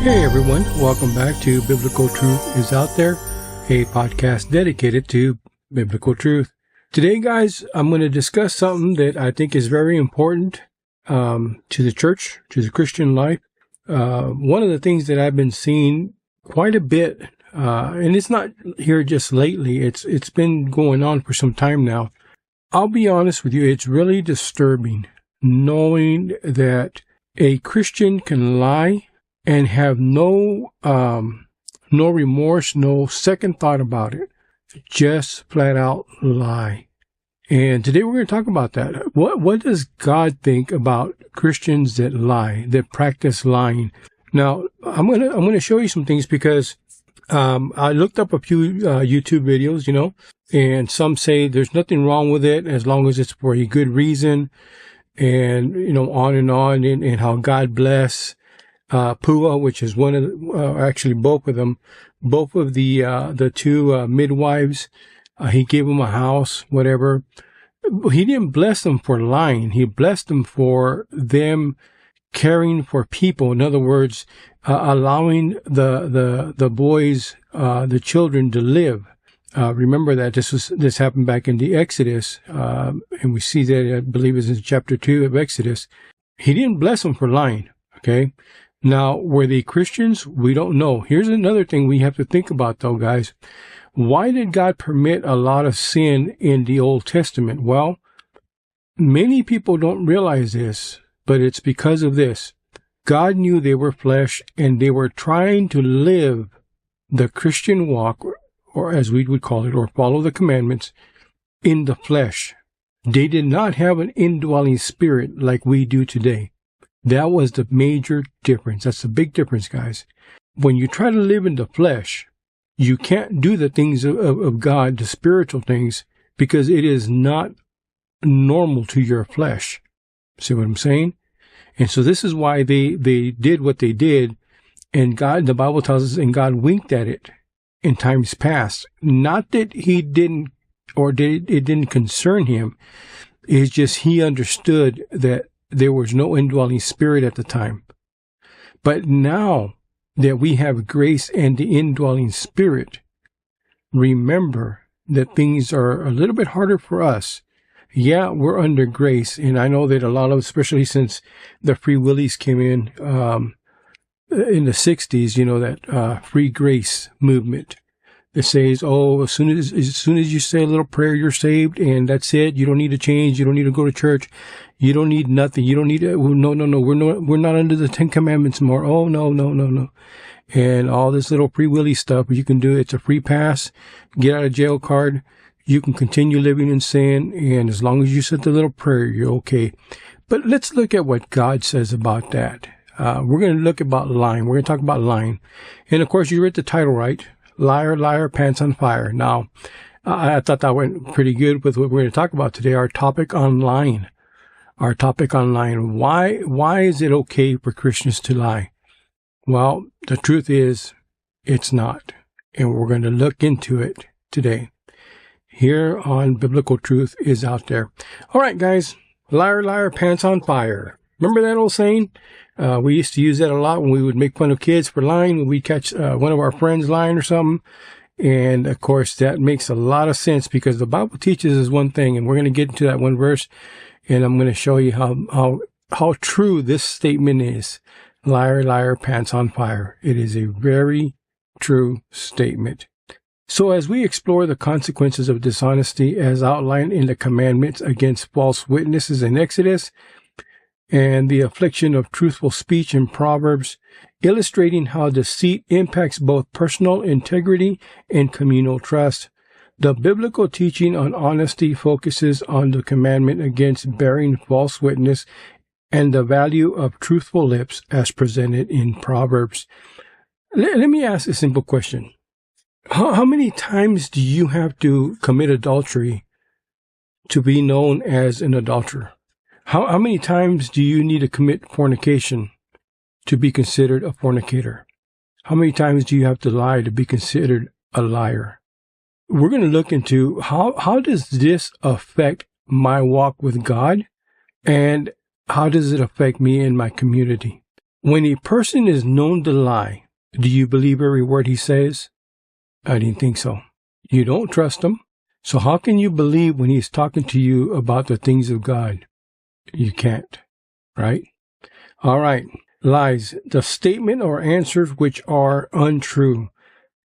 Hey everyone, welcome back to Biblical Truth is Out There, a podcast dedicated to biblical truth. Today, guys, I'm going to discuss something that I think is very important to the church, to the Christian life. One of the things that I've been seeing quite a bit, and it's not here just lately, it's been going on for some time now. I'll be honest with you, it's really disturbing knowing that a Christian can lie and have no remorse, no second thought about it. Just flat out lie. And today we're going to talk about that. What does God think about Christians that lie, that practice lying? Now, I'm going to show you some things because I looked up a few YouTube videos, and some say there's nothing wrong with it as long as it's for a good reason, and on and how God bless Pua, which is one of actually both of them, both of the two midwives. He gave them a house, whatever. He didn't bless them for lying. He blessed them for them caring for people. In other words, allowing the boys, the children, to live. Remember that this happened back in the Exodus, and we see that I believe it's in chapter 2 of Exodus. He didn't bless them for lying. Okay. Now, were they Christians? We don't know. Here's another thing we have to think about, though, guys. Why did God permit a lot of sin in the Old Testament? Well, many people don't realize this, but it's because of this. God knew they were flesh, and they were trying to live the Christian walk, or as we would call it, or follow the commandments, in the flesh. They did not have an indwelling spirit like we do today. That was the major difference. That's the big difference, guys. When you try to live in the flesh, you can't do the things of God, the spiritual things, because it is not normal to your flesh. See what I'm saying? And so this is why they did what they did. And God, the Bible tells us, and God winked at it in times past. Not that he didn't, or it didn't concern him. It's just he understood that there was no indwelling spirit at the time. But now that we have grace and the indwelling spirit, remember that things are a little bit harder for us. Yeah, we're under grace. And I know that a lot of, especially since the Free Willies came in the 60s, that free grace movement. It says, as soon as you say a little prayer, you're saved, and that's it. You don't need to change. You don't need to go to church. You don't need nothing. You don't need to, no. We're not under the 10 Commandments more. Oh, no. And all this little free willy stuff you can do. It's a free pass, get out of jail card. You can continue living in sin, and as long as you said the little prayer, you're okay. But let's look at what God says about that. We're going to look about lying. We're going to talk about lying. And of course, you read the title right. Liar, liar, pants on fire. Now, I thought that went pretty good with what we're going to talk about today, our topic on lying. Why is it okay for Christians to lie? Well, the truth is, it's not. And we're going to look into it today. Here on Biblical Truth is Out There. All right, guys. Liar, liar, pants on fire. Remember that old saying? We used to use that a lot when we would make fun of kids for lying, when we catch one of our friends lying or something. And, of course, that makes a lot of sense because the Bible teaches us one thing, and we're going to get into that one verse, and I'm going to show you how true this statement is. Liar, liar, pants on fire. It is a very true statement. So as we explore the consequences of dishonesty as outlined in the commandments against false witnesses in Exodus, and the affliction of truthful speech in Proverbs, illustrating how deceit impacts both personal integrity and communal trust. The biblical teaching on honesty focuses on the commandment against bearing false witness and the value of truthful lips as presented in Proverbs. Let me ask a simple question. How many times do you have to commit adultery to be known as an adulterer? How many times do you need to commit fornication to be considered a fornicator? How many times do you have to lie to be considered a liar? We're going to look into how does this affect my walk with God, and how does it affect me and my community? When a person is known to lie, do you believe every word he says? I didn't think so. You don't trust him. So how can you believe when he's talking to you about the things of God? You can't, right? All right. Lies, the statement or answers which are untrue.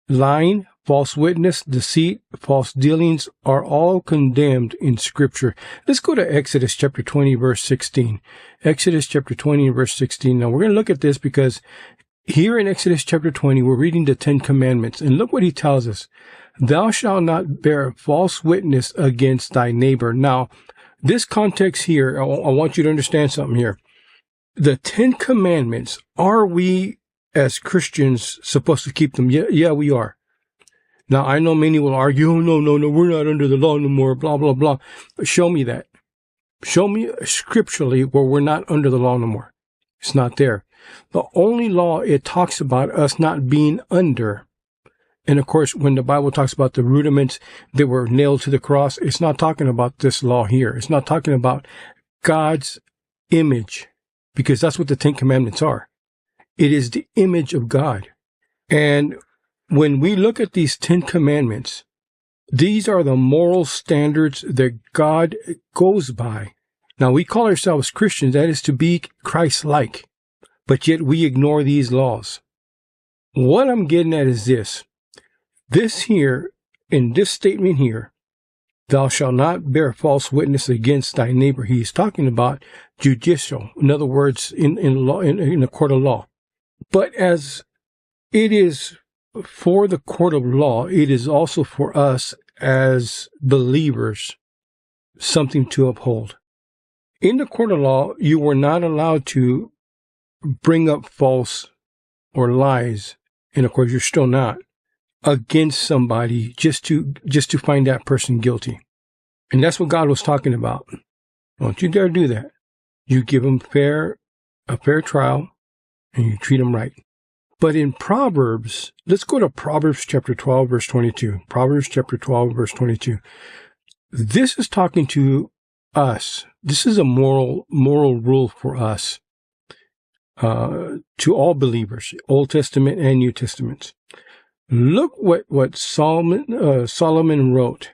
Lying, false witness, deceit, false dealings are all condemned in Scripture. Let's go to Exodus chapter 20, verse 16. Exodus chapter 20, verse 16. Now, we're going to look at this because here in Exodus chapter 20, we're reading the 10 Commandments. And look what he tells us. Thou shalt not bear false witness against thy neighbor. Now, this context here, I want you to understand something here. The 10 Commandments, are we as Christians supposed to keep them? Yeah, we are. Now, I know many will argue, oh, no, we're not under the law no more, blah, blah, blah. Show me that. Show me scripturally where we're not under the law no more. It's not there. The only law it talks about us not being under. And of course, when the Bible talks about the rudiments that were nailed to the cross, it's not talking about this law here. It's not talking about God's image, because that's what the 10 Commandments are. It is the image of God. And when we look at these 10 Commandments, these are the moral standards that God goes by. Now, we call ourselves Christians, that is to be Christ-like, but yet we ignore these laws. What I'm getting at is this. This here, in this statement here, thou shalt not bear false witness against thy neighbor. He is talking about judicial. In other words, in a court of law. But as it is for the court of law, it is also for us as believers something to uphold. In the court of law, you were not allowed to bring up false or lies, and of course you're still not, against somebody just to find that person guilty. And that's what God was talking about. Don't you dare do that. You give them a fair trial, and you treat them right. But in Proverbs, let's go to Proverbs chapter 12, verse 22. Proverbs chapter 12, verse 22. This is talking to us. This is a moral rule for us, to all believers, Old Testament and New Testament. Look what Solomon wrote.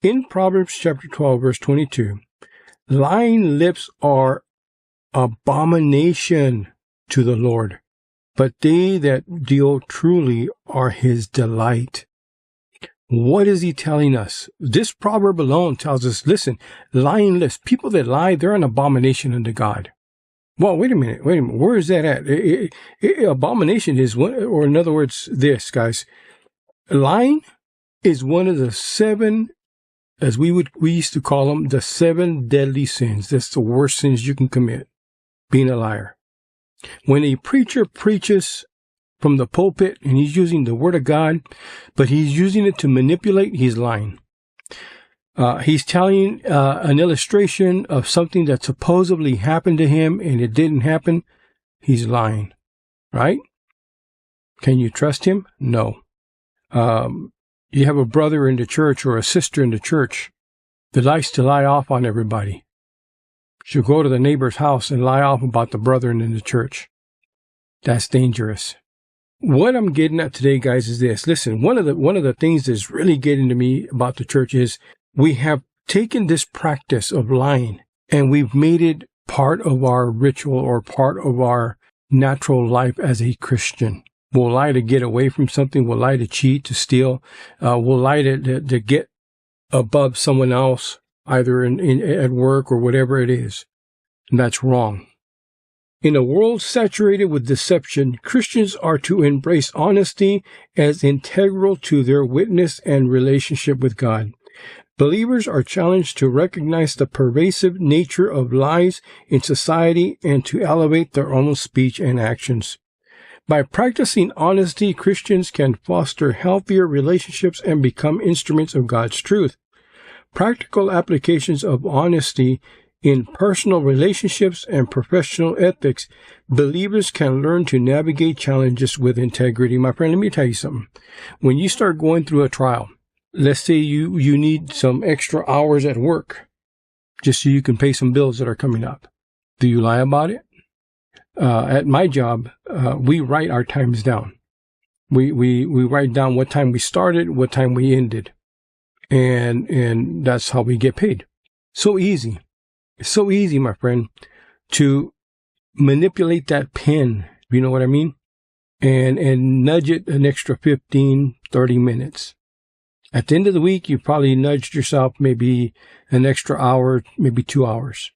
In Proverbs chapter 12, verse 22, lying lips are abomination to the Lord, but they that deal truly are his delight. What is he telling us? This proverb alone tells us, listen, lying lips, people that lie, they're an abomination unto God. Well, wait a minute. Where is that at? Abomination is one, or in other words, this, guys. Lying is one of the 7, as we used to call them, the 7 deadly sins. That's the worst sins you can commit, being a liar. When a preacher preaches from the pulpit and he's using the word of God, but he's using it to manipulate, he's lying. He's telling an illustration of something that supposedly happened to him and it didn't happen. He's lying, right? Can you trust him? No. You have a brother in the church or a sister in the church that likes to lie off on everybody. She'll go to the neighbor's house and lie off about the brethren in the church. That's dangerous. What I'm getting at today, guys, is this. Listen, one of the things that's really getting to me about the church is we have taken this practice of lying and we've made it part of our ritual or part of our natural life as a Christian. We'll lie to get away from something. We'll lie to cheat, to steal. We'll lie to get above someone else, either at work or whatever it is. And that's wrong. In a world saturated with deception, Christians are to embrace honesty as integral to their witness and relationship with God. Believers are challenged to recognize the pervasive nature of lies in society and to elevate their own speech and actions. By practicing honesty, Christians can foster healthier relationships and become instruments of God's truth. Practical applications of honesty in personal relationships and professional ethics, believers can learn to navigate challenges with integrity. My friend, let me tell you something. When you start going through a trial, let's say you need some extra hours at work just so you can pay some bills that are coming up. Do you lie about it? at my job, we write our times down. We write down what time we started, what time we ended. And that's how we get paid. So easy. It's so easy, my friend, to manipulate that pen. You know what I mean? And nudge it an extra 15, 30 minutes. At the end of the week, you probably nudged yourself maybe an extra hour, maybe 2 hours.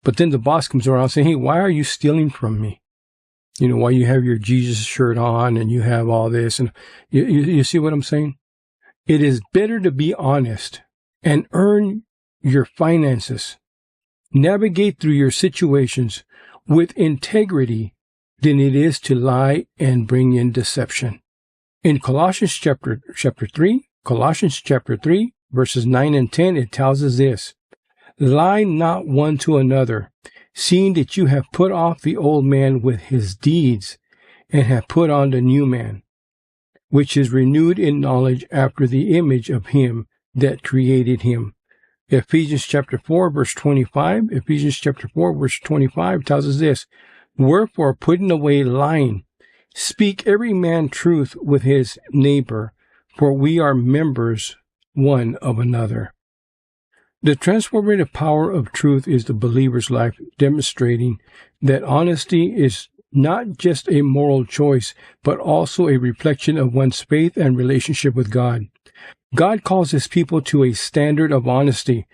But then the boss comes around saying, hey, why are you stealing from me? You know, why you have your Jesus shirt on and you have all this. And you see what I'm saying? It is better to be honest and earn your finances, navigate through your situations with integrity than it is to lie and bring in deception. In Colossians chapter 3, verses 9 and 10, it tells us this: lie not one to another, seeing that you have put off the old man with his deeds, and have put on the new man, which is renewed in knowledge after the image of him that created him. Ephesians chapter 4, verse 25 tells us this: wherefore, putting away lying, speak every man truth with his neighbor, for we are members one of another. The transformative power of truth is the believer's life, demonstrating that honesty is not just a moral choice, but also a reflection of one's faith and relationship with God. God calls his people to a standard of honesty,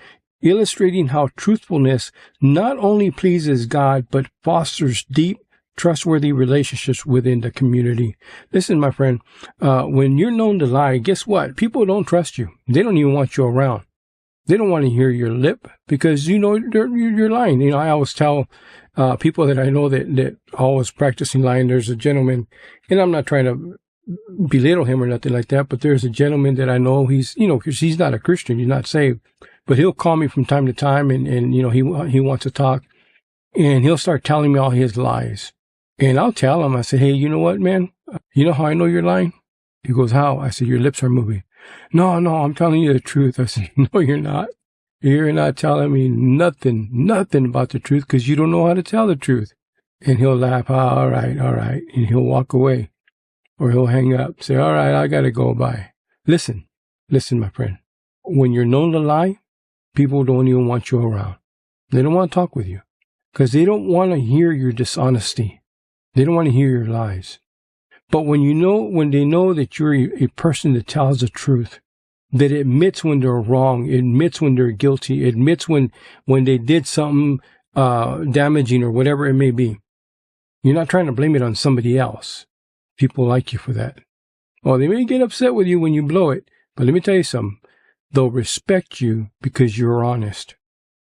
illustrating how truthfulness not only pleases God, but fosters deep, trustworthy relationships within the community. Listen, my friend, when you're known to lie, guess what? People don't trust you. They don't even want you around. They don't want to hear your lip because, you know, you're lying. You know, I always tell people that I know that always practicing lying. There's a gentleman, and I'm not trying to belittle him or nothing like that, but there's a gentleman that I know, he's, you know, because he's not a Christian, he's not saved, but he'll call me from time to time and you know, he wants to talk, and he'll start telling me all his lies. And I'll tell him, I say, hey, you know what, man? You know how I know you're lying? He goes, how? I said, your lips are moving. No, I'm telling you the truth. I said, no, you're not. You're not telling me nothing about the truth because you don't know how to tell the truth. And he'll laugh, all right. And he'll walk away. Or he'll hang up, say, all right, I got to go by. Listen, my friend. When you're known to lie, people don't even want you around. They don't want to talk with you because they don't want to hear your dishonesty. They don't want to hear your lies. But when they know that you're a person that tells the truth, that admits when they're wrong, admits when they're guilty, admits when they did something damaging or whatever it may be, you're not trying to blame it on somebody else. People like you for that. Well, they may get upset with you when you blow it, but let me tell you something. They'll respect you because you're honest.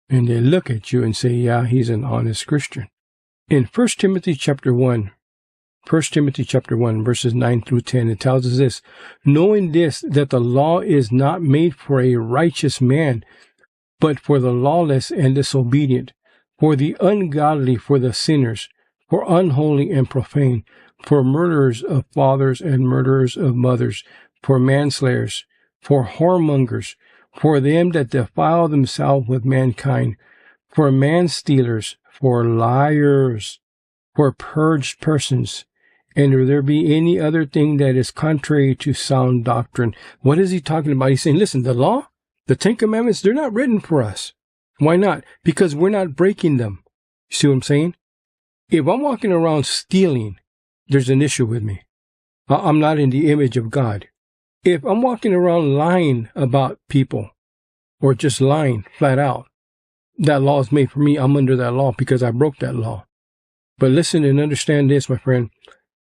And they look at you and say, yeah, he's an honest Christian. In 1 Timothy chapter 1, verses 9 through 10, it tells us this: knowing this, that the law is not made for a righteous man, but for the lawless and disobedient, for the ungodly, for the sinners, for unholy and profane, for murderers of fathers and murderers of mothers, for manslayers, for whoremongers, for them that defile themselves with mankind, for manstealers, for liars, for purged persons, and if there be any other thing that is contrary to sound doctrine. What is he talking about? He's saying, listen, the law, the Ten Commandments, they're not written for us. Why not? Because we're not breaking them. You see what I'm saying? If I'm walking around stealing, there's an issue with me. I'm not in the image of God. If I'm walking around lying about people, or just lying flat out, that law is made for me. I'm under that law because I broke that law. But listen and understand this, my friend.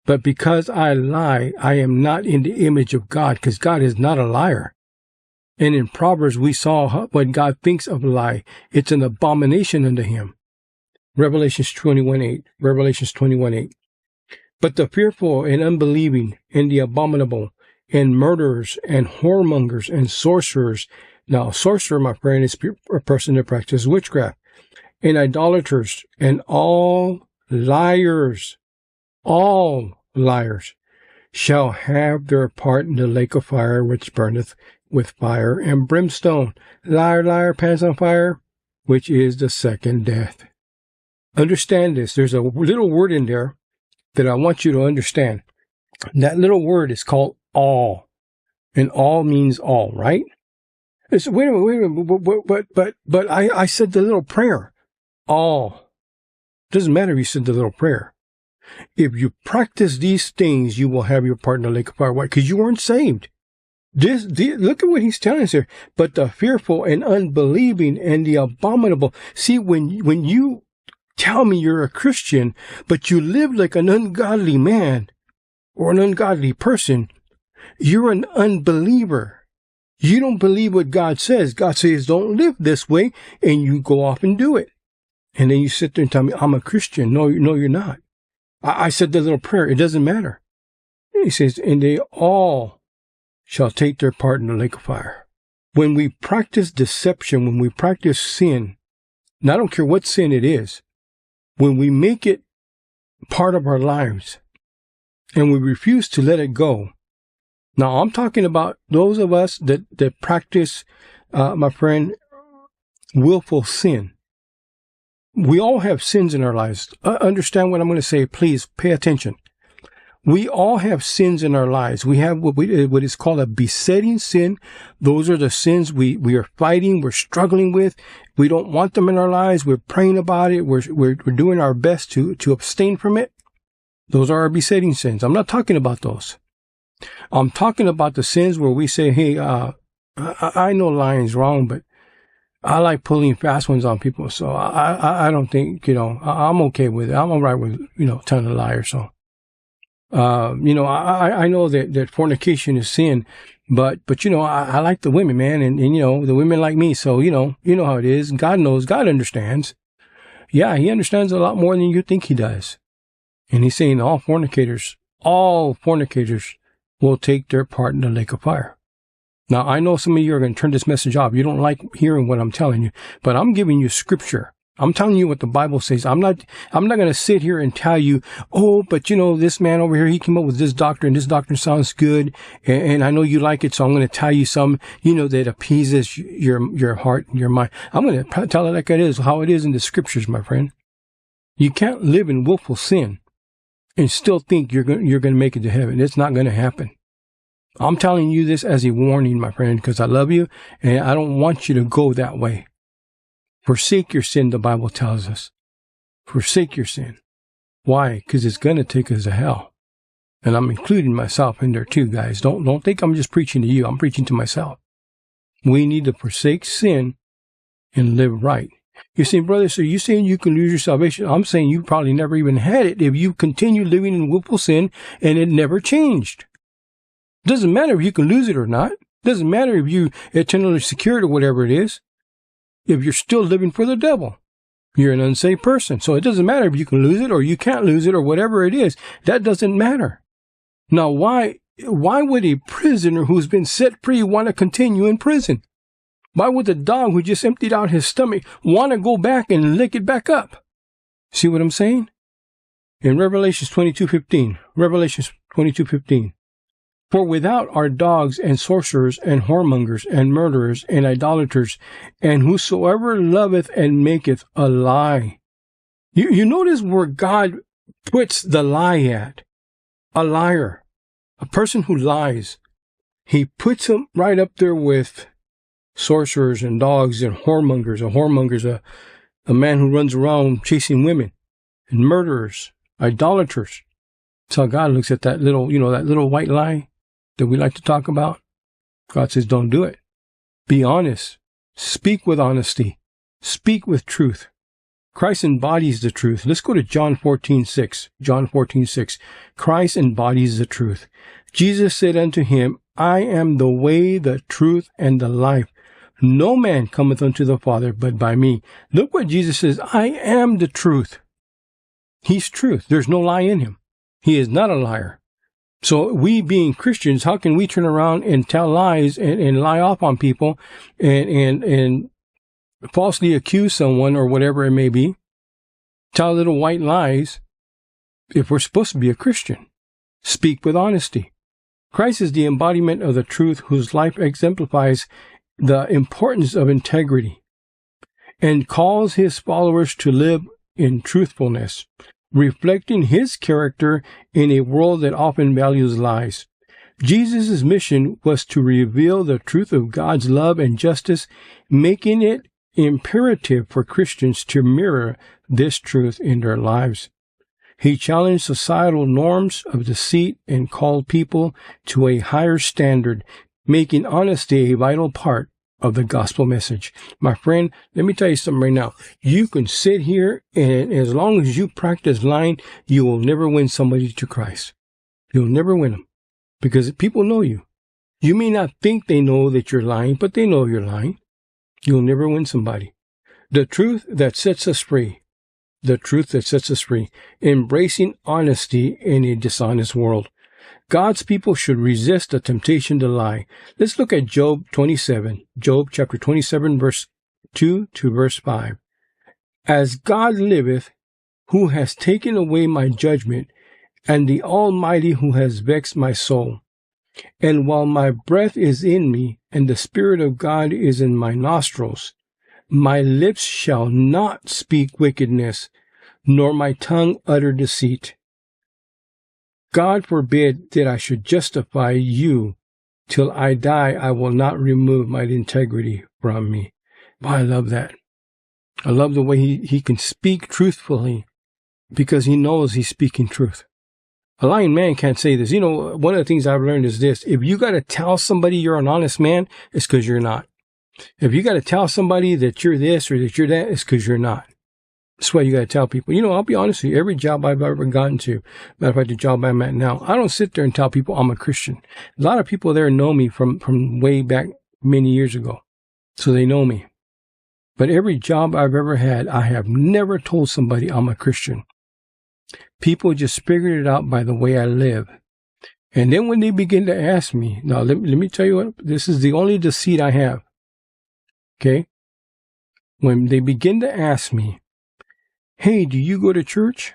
But because I lie, I am not in the image of God, because God is not a liar. And in Proverbs, we saw what God thinks of a lie. It's an abomination unto him. Revelations 21:8. But the fearful and unbelieving and the abominable and murderers and whoremongers and sorcerers. Now, sorcerer, my friend, is a person that practices witchcraft. And idolaters and all liars shall have their part in the lake of fire, which burneth with fire and brimstone. Liar, pants on fire, which is the second death. Understand this. There's a little word in there that I want you to understand. That little word is called all. And all means all, right? It's, wait a minute, but I said the little prayer. All. Doesn't matter if you said the little prayer. If you practice these things, you will have your part in the lake of fire. Why? Because you weren't saved. Look at what he's telling us here. But the fearful and unbelieving and the abominable. See, when you tell me you're a Christian, but you live like an ungodly man or an ungodly person, you're an unbeliever. You don't believe what God says. God says, don't live this way, and you go off and do it. And then you sit there and tell me, I'm a Christian. No, you're not. I said the little prayer. It doesn't matter. And he says, and they all shall take their part in the lake of fire. When we practice deception, when we practice sin, and I don't care what sin it is, when we make it part of our lives and we refuse to let it go. Now, I'm talking about those of us that practice, my friend, willful sin. We all have sins in our lives. Understand what I'm going to say. Please pay attention. We all have sins in our lives. We have what is called a besetting sin. Those are the sins we are fighting, we're struggling with. We don't want them in our lives. We're praying about it. We're doing our best to abstain from it. Those are our besetting sins. I'm not talking about those. I'm talking about the sins where we say, hey, I know lying's wrong, but I like pulling fast ones on people. So I don't think, I'm okay with it. I'm all right with, telling a lie or so. I know that fornication is sin, but I like the women, man. And the women like me. So, you know how it is. God knows, God understands. Yeah, he understands a lot more than you think he does. And he's saying all fornicators will take their part in the lake of fire. Now, I know some of you are going to turn this message off. You don't like hearing what I'm telling you, but I'm giving you scripture. I'm telling you what the Bible says. I'm not going to sit here and tell you, oh, but this man over here, he came up with this doctrine. This doctrine sounds good. And I know you like it. So I'm going to tell you some, that appeases your heart and your mind. I'm going to tell it like it is, how it is in the scriptures, my friend. You can't live in willful sin and still think you're going to make it to heaven. It's not going to happen. I'm telling you this as a warning, my friend, because I love you and I don't want you to go that way. Forsake your sin, the Bible tells us. Forsake your sin. Why? Because it's going to take us to hell. And I'm including myself in there too, guys. Don't think I'm just preaching to you. I'm preaching to myself. We need to forsake sin and live right. You say, brother, so you saying you can lose your salvation? I'm saying you probably never even had it if you continue living in willful sin and it never changed. Doesn't matter if you can lose it or not. Doesn't matter if you eternally secured or whatever it is. If you're still living for the devil, you're an unsaved person. So it doesn't matter if you can lose it or you can't lose it or whatever it is. That doesn't matter. Now, why would a prisoner who's been set free want to continue in prison? Why would the dog who just emptied out his stomach want to go back and lick it back up? See what I'm saying? In Revelation 22:15. For without are dogs and sorcerers and whoremongers and murderers and idolaters and whosoever loveth and maketh a lie. You notice where God puts the lie at. A liar. A person who lies. He puts him right up there with sorcerers and dogs and whoremongers. A whoremonger's a man who runs around chasing women. And murderers. Idolaters. That's how God looks at that little, that little white lie that we like to talk about. God says, don't do it. Be honest. Speak with honesty. Speak with truth. Christ embodies the truth. Let's go to John 14:6. John 14:6. Christ embodies the truth. Jesus said unto him, I am the way, the truth, and the life. No man cometh unto the Father but by me. Look what Jesus says. I am the truth. He's truth. There's no lie in him. He is not a liar. So we being Christians, how can we turn around and tell lies and lie off on people and falsely accuse someone or whatever it may be? Tell little white lies if we're supposed to be a Christian. Speak with honesty. Christ is the embodiment of the truth whose life exemplifies the importance of integrity and calls his followers to live in truthfulness, reflecting his character in a world that often values lies. Jesus' mission was to reveal the truth of God's love and justice, making it imperative for Christians to mirror this truth in their lives. He challenged societal norms of deceit and called people to a higher standard, making honesty a vital part of the gospel message. My friend, let me tell you something right now. You can sit here, and as long as you practice lying, you will never win somebody to Christ. You'll never win them because people know you. You may not think they know that you're lying, but they know you're lying. You'll never win somebody. The truth that sets us free. The truth that sets us free. Embracing honesty in a dishonest world. God's people should resist the temptation to lie. Let's look at Job 27. Job chapter 27, verse 2 to verse 5. As God liveth, who has taken away my judgment, and the Almighty who has vexed my soul. And while my breath is in me, and the Spirit of God is in my nostrils, my lips shall not speak wickedness, nor my tongue utter deceit. God forbid that I should justify you. Till I die, I will not remove my integrity from me. Boy, I love that. I love the way he can speak truthfully because he knows he's speaking truth. A lying man can't say this. You know, one of the things I've learned is this. If you got to tell somebody you're an honest man, it's because you're not. If you got to tell somebody that you're this or that you're that, it's because you're not. That's why you got to tell people. You know, I'll be honest with you. Every job I've ever gotten to, matter of fact, the job I'm at now, I don't sit there and tell people I'm a Christian. A lot of people there know me from way back many years ago. So they know me. But every job I've ever had, I have never told somebody I'm a Christian. People just figured it out by the way I live. And then when they begin to ask me, now let me tell you what, this is the only deceit I have. Okay? When they begin to ask me, hey, do you go to church?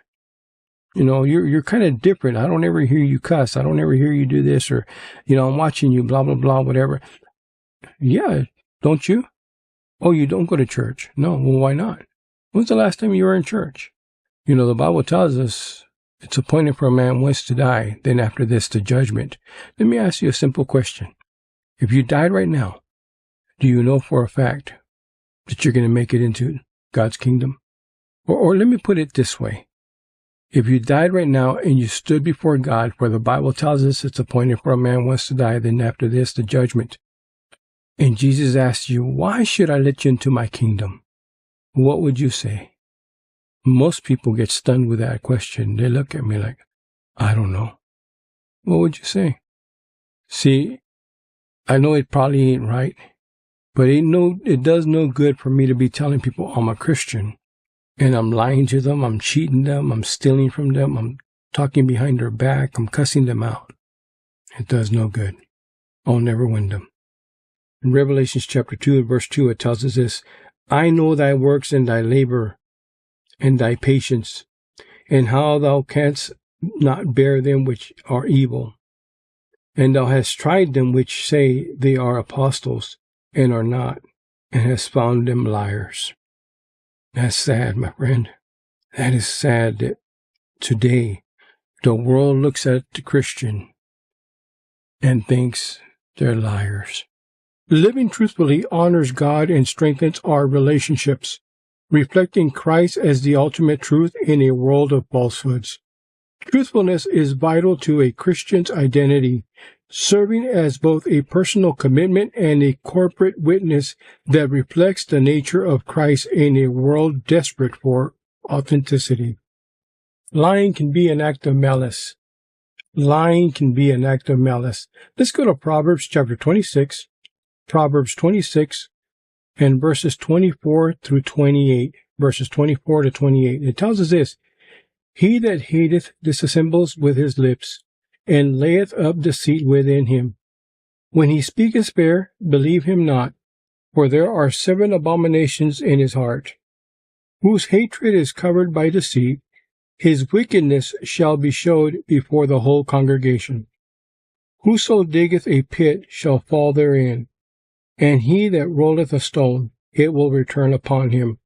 You know, you're kind of different. I don't ever hear you cuss. I don't ever hear you do this, or, you know, I'm watching you, blah, blah, blah, whatever. Yeah, don't you? Oh, you don't go to church? No, well, why not? When's the last time you were in church? You know, the Bible tells us it's appointed for a man once to die, then after this the judgment. Let me ask you a simple question. If you died right now, do you know for a fact that you're going to make it into God's kingdom? Or let me put it this way. If you died right now and you stood before God, where the Bible tells us it's appointed for a man once to die, then after this the judgment, and Jesus asked you, why should I let you into my kingdom? What would you say? Most people get stunned with that question. They look at me like, I don't know. What would you say? See, I know it probably ain't right, but it does no good for me to be telling people I'm a Christian and I'm lying to them, I'm cheating them, I'm stealing from them, I'm talking behind their back, I'm cussing them out. It does no good. I'll never win them. In Revelation chapter 2 and verse 2, it tells us this, I know thy works and thy labor and thy patience, and how thou canst not bear them which are evil. And thou hast tried them which say they are apostles, and are not, and hast found them liars. That's sad, my friend. That is sad that today the world looks at the Christian and thinks they're liars. Living truthfully honors God and strengthens our relationships, reflecting Christ as the ultimate truth in a world of falsehoods. Truthfulness is vital to a Christian's identity, serving as both a personal commitment and a corporate witness that reflects the nature of Christ in a world desperate for authenticity. Lying can be an act of malice. Lying can be an act of malice. Let's go to Proverbs chapter 26. Proverbs 26 and verses 24 through 28. Verses 24 to 28. It tells us this, he that hateth dissembles with his lips, and layeth up deceit within him. When he speaketh fair, believe him not, for there are 7 abominations in his heart. Whose hatred is covered by deceit, his wickedness shall be showed before the whole congregation. Whoso diggeth a pit shall fall therein, and he that rolleth a stone, it will return upon him.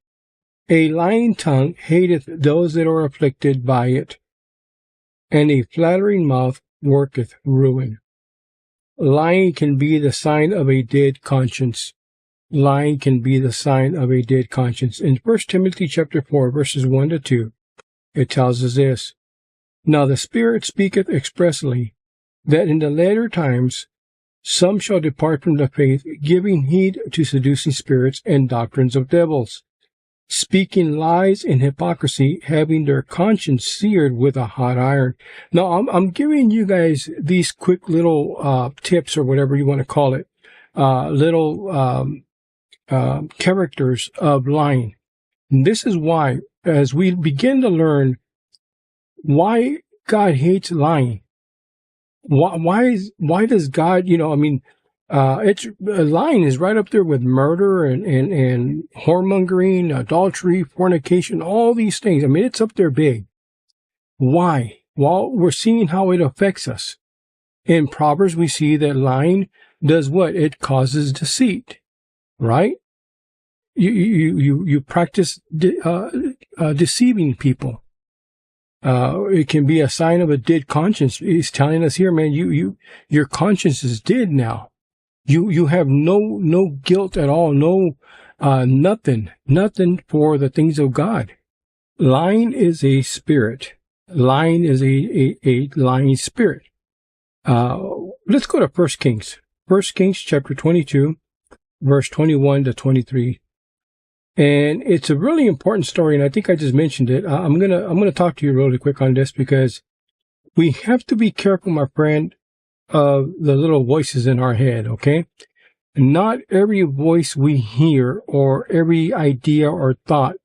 A lying tongue hateth those that are afflicted by it, and a flattering mouth worketh ruin. Lying can be the sign of a dead conscience. Lying can be the sign of a dead conscience. In 1 Timothy chapter 4, verses 1 to 2, it tells us this: Now the Spirit speaketh expressly, that in the latter times some shall depart from the faith, giving heed to seducing spirits and doctrines of devils, speaking lies and hypocrisy, having their conscience seared with a hot iron. Now, I'm giving you guys these quick little tips, or whatever you want to call it, little characters of lying. And this is why, as we begin to learn why God hates lying, why does God, it's lying is right up there with murder and whoremongering, adultery, fornication, all these things. I mean, it's up there big. Why? Well, we're seeing how it affects us. In Proverbs, we see that lying does what? It causes deceit, right? You practice deceiving people. It can be a sign of a dead conscience. He's telling us here, man, your conscience is dead now. You have no guilt at all, nothing for the things of God. Lying is a spirit. Lying is a lying spirit. Let's go to 1 Kings. 1 Kings chapter 22, verse 21 to 23. And it's a really important story, and I think I just mentioned it. I'm gonna talk to you really quick on this, because we have to be careful, my friend, of the little voices in our head, okay? Not every voice we hear or every idea or thought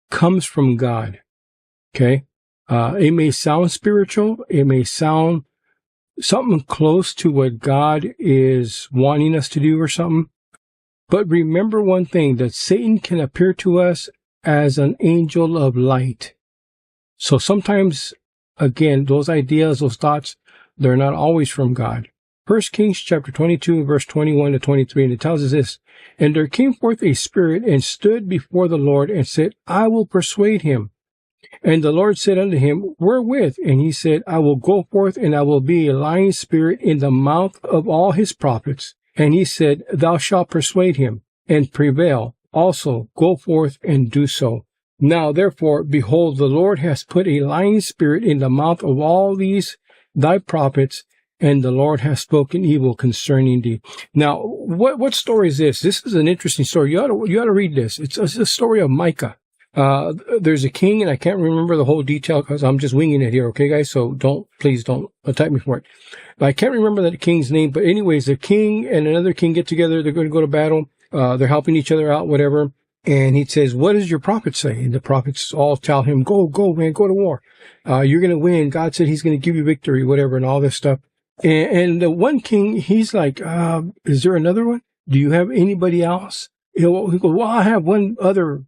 comes from God, okay? It may sound spiritual. It may sound something close to what God is wanting us to do or something. But remember one thing, that Satan can appear to us as an angel of light. So sometimes, again, those ideas, those thoughts, they're not always from God. 1 Kings chapter 22, verse 21 to 23, and it tells us this: And there came forth a spirit, and stood before the Lord, and said, I will persuade him. And the Lord said unto him, Wherewith? And he said, I will go forth, and I will be a lying spirit in the mouth of all his prophets. And he said, Thou shalt persuade him, and prevail. Also, go forth and do so. Now, therefore, behold, the Lord has put a lying spirit in the mouth of all these thy prophets, and the Lord has spoken evil concerning thee. Now, what story is this? This is an interesting story. You ought to read this. It's a story of Micah. There's a king, and I can't remember the whole detail because I'm just winging it here, okay, guys? So please don't attack me for it. But I can't remember the king's name. But anyways, the king and another king get together. They're going to go to battle. They're helping each other out, whatever. And he says, what does your prophet say? And the prophets all tell him, go, man, go to war. You're going to win. God said he's going to give you victory, whatever, and all this stuff. And the one king, he's like, is there another one? Do you have anybody else? He goes, well, I have one other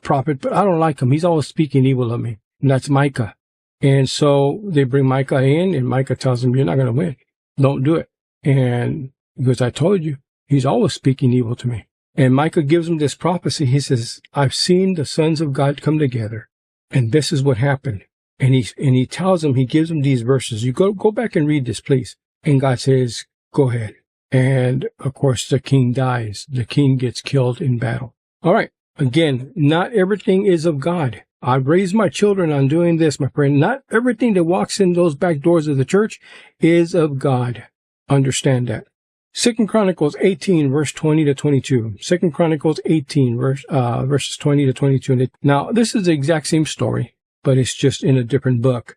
prophet, but I don't like him. He's always speaking evil of me. And that's Micah. And so they bring Micah in, and Micah tells him, you're not going to win. Don't do it. And he goes, I told you, he's always speaking evil to me. And Micah gives him this prophecy. He says, I've seen the sons of God come together, and this is what happened. And he tells him, he gives him these verses. You go back and read this, please. And God says, go ahead. And of course, the king dies. The king gets killed in battle. All right. Again, not everything is of God. I've raised my children on doing this, my friend. Not everything that walks in those back doors of the church is of God. Understand that. 2 Chronicles 18, verse 20 to 22. 2 Chronicles 18, verses 20 to 22. Now, this is the exact same story, but it's just in a different book.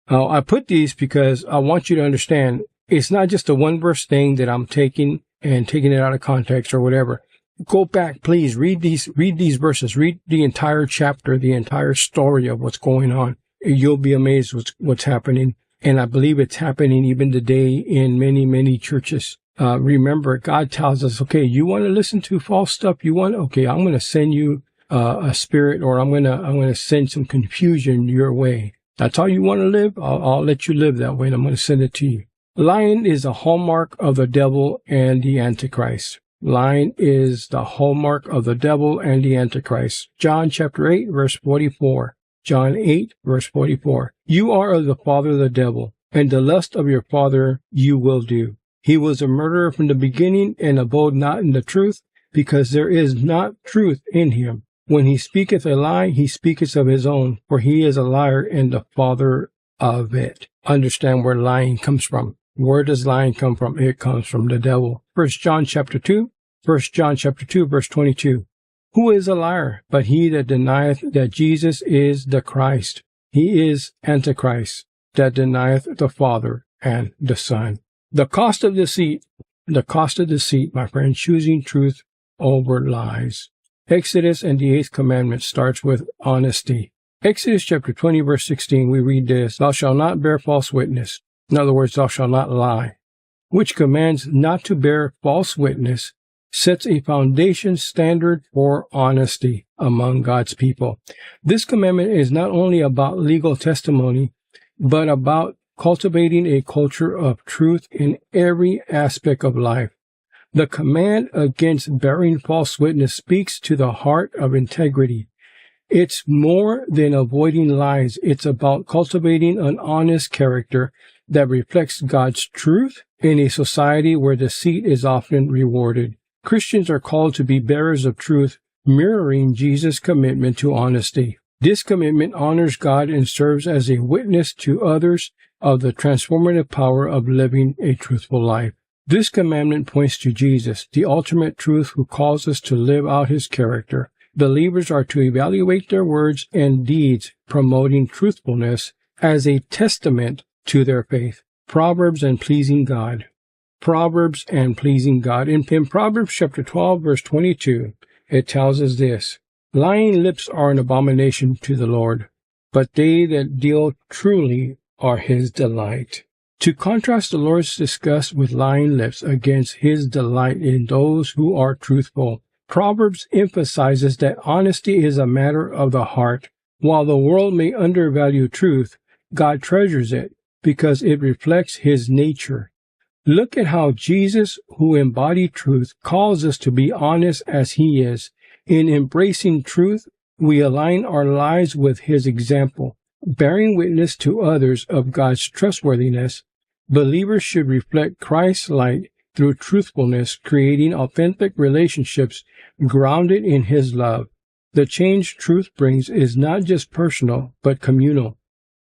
I put these because I want you to understand it's not just a one verse thing that I'm taking it out of context or whatever. Go back, please. Read these verses. Read the entire chapter, the entire story of what's going on. You'll be amazed what's happening. And I believe it's happening even today in many, many churches. Remember, God tells us, okay, you want to listen to false stuff? Okay, I'm going to send you a spirit, or I'm going to send some confusion your way. That's how you want to live? I'll let you live that way, and I'm going to send it to you. Lying is a hallmark of the devil and the Antichrist. Lying is the hallmark of the devil and the Antichrist. John chapter 8, verse 44. John 8, verse 44. You are of the father the devil, and the lust of your father you will do. He was a murderer from the beginning, and abode not in the truth, because there is not truth in him. When he speaketh a lie, he speaketh of his own, for he is a liar and the father of it. Understand where lying comes from. Where does lying come from? It comes from the devil. 1 John chapter 2, verse 22. Who is a liar, but he that denieth that Jesus is the Christ? He is Antichrist, that denieth the Father and the Son. The cost of deceit, my friend, choosing truth over lies. Exodus and the 8th commandment starts with honesty. Exodus chapter 20, verse 16, we read this, Thou shalt not bear false witness. In other words, thou shalt not lie, which commands not to bear false witness, sets a foundation standard for honesty among God's people. This commandment is not only about legal testimony, but about cultivating a culture of truth in every aspect of life. The command against bearing false witness speaks to the heart of integrity. It's more than avoiding lies. It's about cultivating an honest character that reflects God's truth in a society where deceit is often rewarded. Christians are called to be bearers of truth, mirroring Jesus' commitment to honesty. This commitment honors God and serves as a witness to others of the transformative power of living a truthful life. This commandment points to Jesus, the ultimate truth who calls us to live out his character. Believers are to evaluate their words and deeds, promoting truthfulness as a testament to their faith. Proverbs and pleasing God. Proverbs and pleasing God. In Proverbs chapter 12, verse 22, it tells us this, Lying lips are an abomination to the Lord, but they that deal truly are his delight. To contrast the Lord's disgust with lying lips against his delight in those who are truthful, Proverbs emphasizes that honesty is a matter of the heart. While the world may undervalue truth, God treasures it because it reflects his nature. Look at how Jesus, who embodied truth, calls us to be honest as he is. In embracing truth, we align our lives with his example. Bearing witness to others of God's trustworthiness, believers should reflect Christ's light through truthfulness, creating authentic relationships grounded in his love. The change truth brings is not just personal, but communal,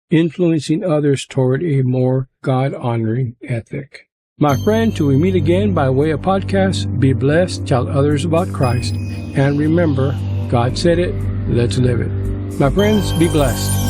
influencing others toward a more God-honoring ethic. My friend, till we meet again by way of podcast, be blessed, tell others about Christ, and remember, God said it, let's live it. My friends, be blessed.